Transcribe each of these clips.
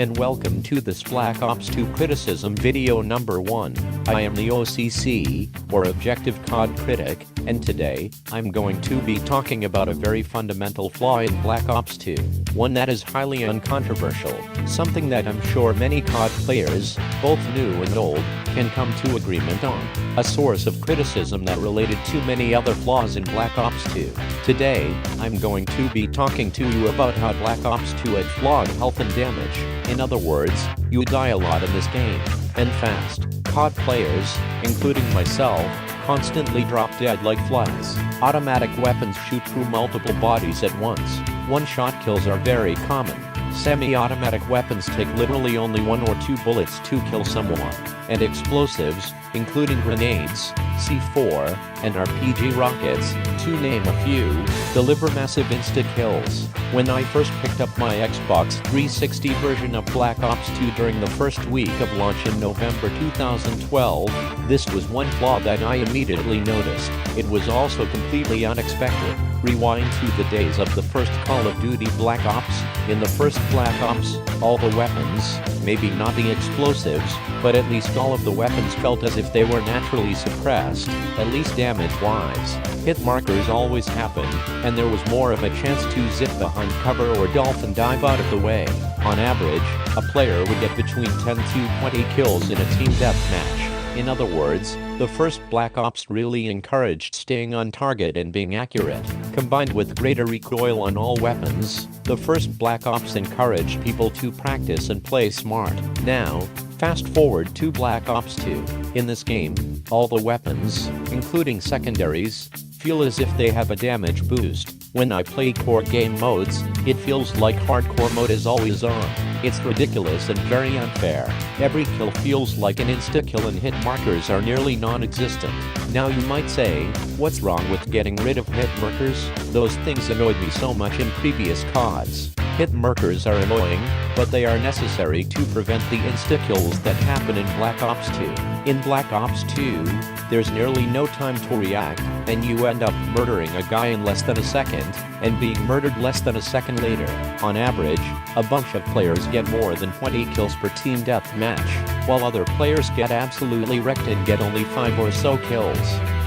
and welcome to this Black Ops 2 criticism video number 1. I am the OCC, or Objective COD Critic, and today, I'm going to be talking about a very fundamental flaw in Black Ops 2, one that is highly uncontroversial, something that I'm sure many COD players, both new and old, can come to agreement on, a source of criticism that related to many other flaws in Black Ops 2. Today, I'm going to be talking to you about how Black Ops 2 had flawed health and damage. In other words, you die a lot in this game, and fast. COD players, including myself, constantly drop dead like flies. Automatic weapons shoot through multiple bodies at once. One-shot kills are very common. Semi-automatic weapons take literally only 1 or 2 bullets to kill someone. And explosives, including grenades, C4, and RPG rockets, to name a few, deliver massive insta-kills. When I first picked up my Xbox 360 version of Black Ops 2 during the first week of launch in November 2012, this was one flaw that I immediately noticed. It was also completely unexpected. Rewind to the days of the first Call of Duty Black Ops. In the first Black Ops, all the weapons, maybe not the explosives, but at least all of the weapons felt as if they were naturally suppressed, at least damage-wise. Hit markers always happened, and there was more of a chance to zip behind cover or dolphin dive out of the way. On average, a player would get between 10 to 20 kills in a team deathmatch. In other words, the first Black Ops really encouraged staying on target and being accurate. Combined with greater recoil on all weapons, the first Black Ops encouraged people to practice and play smart. Now, fast forward to Black Ops 2. In this game, all the weapons, including secondaries, feel as if they have a damage boost. When I play core game modes, it feels like hardcore mode is always on. It's ridiculous and very unfair. Every kill feels like an insta-kill and hit markers are nearly non-existent. Now you might say, what's wrong with getting rid of hit markers? Those things annoyed me so much in previous CODs. Hit markers are annoying, but they are necessary to prevent the insta-kills that happen in Black Ops 2. In Black Ops 2, there's nearly no time to react, and you end up murdering a guy in less than a second, and being murdered less than a second later. On average, a bunch of players get more than 20 kills per team deathmatch, while other players get absolutely wrecked and get only 5 or so kills.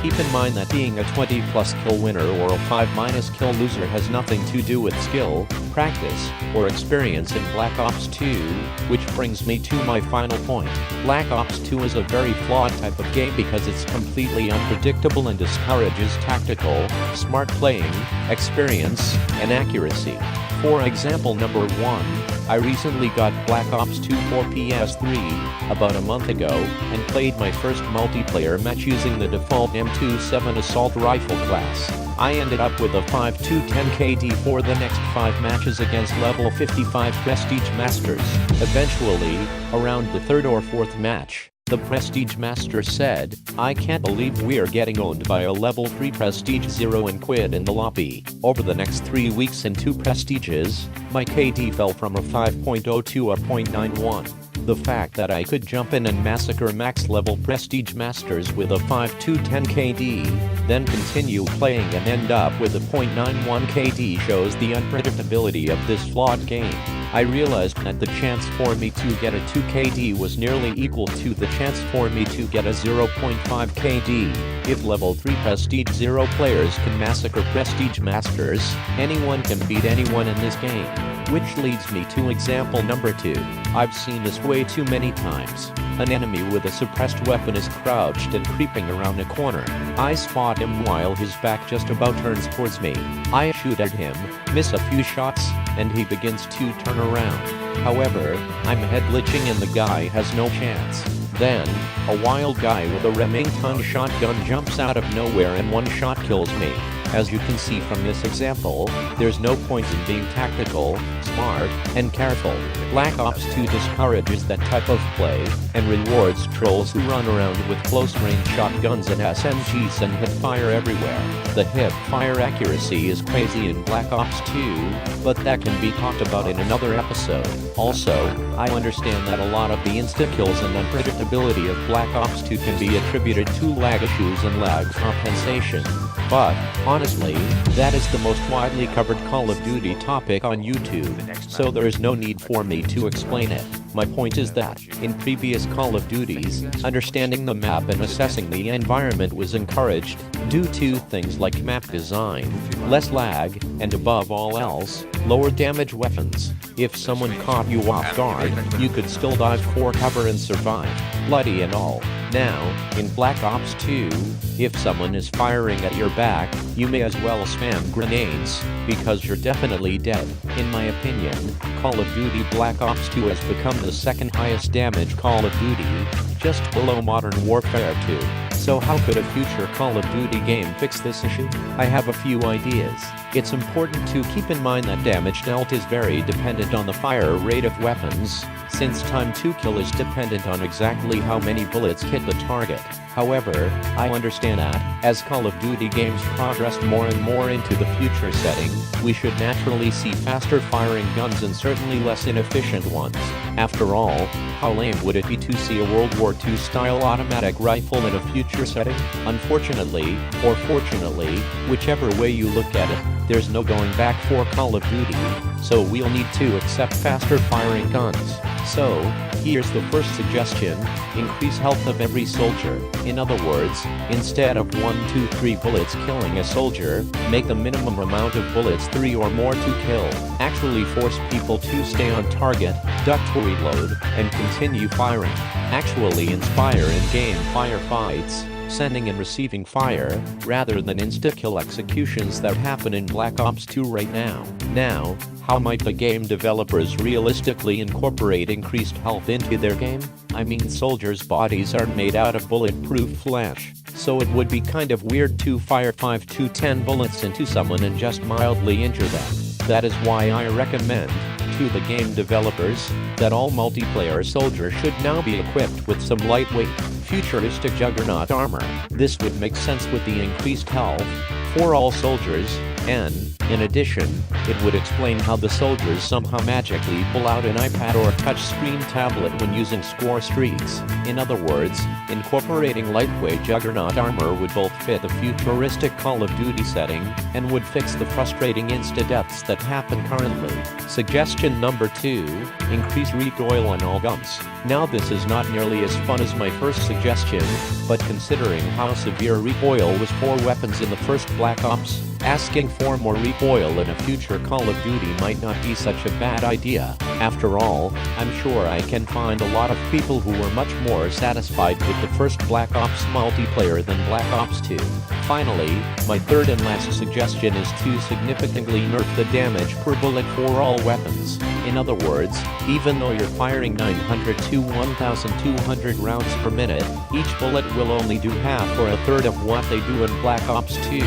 Keep in mind that being a 20+ kill winner or a 5- kill loser has nothing to do with skill, practice, or experience in Black Ops 2, which brings me to my final point. Black Ops 2 is a very flawed type of game because it's completely unpredictable and discourages tactical, smart playing, experience, and accuracy. For example number 1, I recently got Black Ops 2 for PS3 about a month ago and played my first multiplayer match using the default M27 assault rifle class. I ended up with a 5-10 KD for the next 5 matches against level 55 Prestige Masters. Eventually, around the 3rd or 4th match, the Prestige Master said, "I can't believe we're getting owned by a level 3 Prestige 0 and quit in the lobby." Over the next 3 weeks and 2 Prestiges, my KD fell from a 5.0 to a 0.91. The fact that I could jump in and massacre max level Prestige Masters with a 5-10 KD, then continue playing and end up with a 0.91 KD shows the unpredictability of this flawed game. I realized that the chance for me to get a 2 KD was nearly equal to the chance for me to get a 0.5 KD. If level 3 Prestige 0 players can massacre Prestige Masters, anyone can beat anyone in this game. Which leads me to example number 2. I've seen this way too many times. An enemy with a suppressed weapon is crouched and creeping around a corner. I spot him while his back just about turns towards me. I shoot at him, miss a few shots, and he begins to turn around. However, I'm head glitching and the guy has no chance. Then, a wild guy with a Remington shotgun jumps out of nowhere and one shot kills me. As you can see from this example, there's no point in being tactical, smart, and careful. Black Ops 2 discourages that type of play, and rewards trolls who run around with close-range shotguns and SMGs and hip fire everywhere. The hip fire accuracy is crazy in Black Ops 2, but that can be talked about in another episode. Also, I understand that a lot of the insta-kills and unpredictability of Black Ops 2 can be attributed to lag issues and lag compensation. But, honestly, honestly, that is the most widely covered Call of Duty topic on YouTube, so there is no need for me to explain it. My point is that, in previous Call of Duties, understanding the map and assessing the environment was encouraged, due to things like map design, less lag, and above all else, lower damage weapons. If someone caught you off guard, you could still dive for cover and survive, bloody and all. Now, in Black Ops 2, if someone is firing at your back, you may as well spam grenades, because you're definitely dead. In my opinion, Call of Duty Black Ops 2 has become the second highest damage Call of Duty, just below Modern Warfare 2. So how could a future Call of Duty game fix this issue? I have a few ideas. It's important to keep in mind that damage dealt is very dependent on the fire rate of weapons, since time to kill is dependent on exactly how many bullets hit the target. However, I understand that, as Call of Duty games progress more and more into the future setting, we should naturally see faster firing guns and certainly less inefficient ones. After all, how lame would it be to see a World War II style automatic rifle in a future setting? Unfortunately, or fortunately, whichever way you look at it, there's no going back for Call of Duty, so we'll need to accept faster firing guns. So, here's the first suggestion: increase health of every soldier. In other words, instead of 1, 2, 3 bullets killing a soldier, make the minimum amount of bullets 3 or more to kill. Actually force people to stay on target, duck to reload, and continue firing. Actually inspire in-game firefights, sending and receiving fire, rather than insta-kill executions that happen in Black Ops 2 right now. Now, how might the game developers realistically incorporate increased health into their game? I mean, soldiers' bodies aren't made out of bulletproof flesh, so it would be kind of weird to fire 5 to 10 bullets into someone and just mildly injure them. That is why I recommend to the game developers that all multiplayer soldiers should now be equipped with some lightweight, futuristic juggernaut armor. This would make sense with the increased health for all soldiers, and, in addition, it would explain how the soldiers somehow magically pull out an iPad or touchscreen tablet when using score streaks. In other words, incorporating lightweight juggernaut armor would both fit the futuristic Call of Duty setting, and would fix the frustrating insta-deaths that happen currently. Suggestion number 2, increase recoil on all guns. Now this is not nearly as fun as my first suggestion, but considering how severe recoil was for weapons in the first Black Ops, asking for more recoil in a future Call of Duty might not be such a bad idea. After all, I'm sure I can find a lot of people who were much more satisfied with the first Black Ops multiplayer than Black Ops 2. Finally, my third and last suggestion is to significantly nerf the damage per bullet for all weapons. In other words, even though you're firing 900 to 1,200 rounds per minute, each bullet will only do half or a third of what they do in Black Ops 2.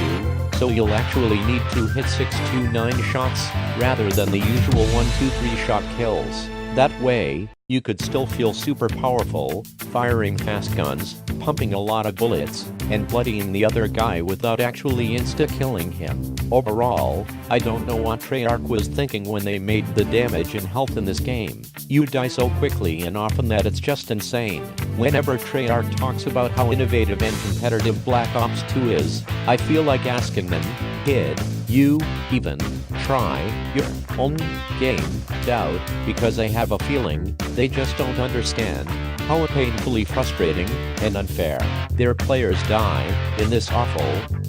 So you'll actually need to hit 6 to 9 shots, rather than the usual 1, 2, 3 shot kills. That way, you could still feel super powerful, firing fast guns, pumping a lot of bullets, and bloodying the other guy without actually insta-killing him. Overall, I don't know what Treyarch was thinking when they made the damage and health in this game. You die so quickly and often that it's just insane. Whenever Treyarch talks about how innovative and competitive Black Ops 2 is, I feel like asking them, "Did you even try your own game?" Doubt, because I have a feeling they just don't understand how painfully frustrating and unfair their players die in this awful,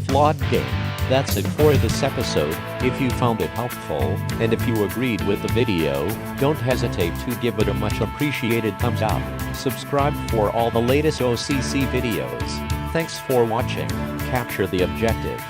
flawed game. That's it for this episode. If you found it helpful, and if you agreed with the video, don't hesitate to give it a much appreciated thumbs up. Subscribe for all the latest OCC videos. Thanks for watching. Capture the objective.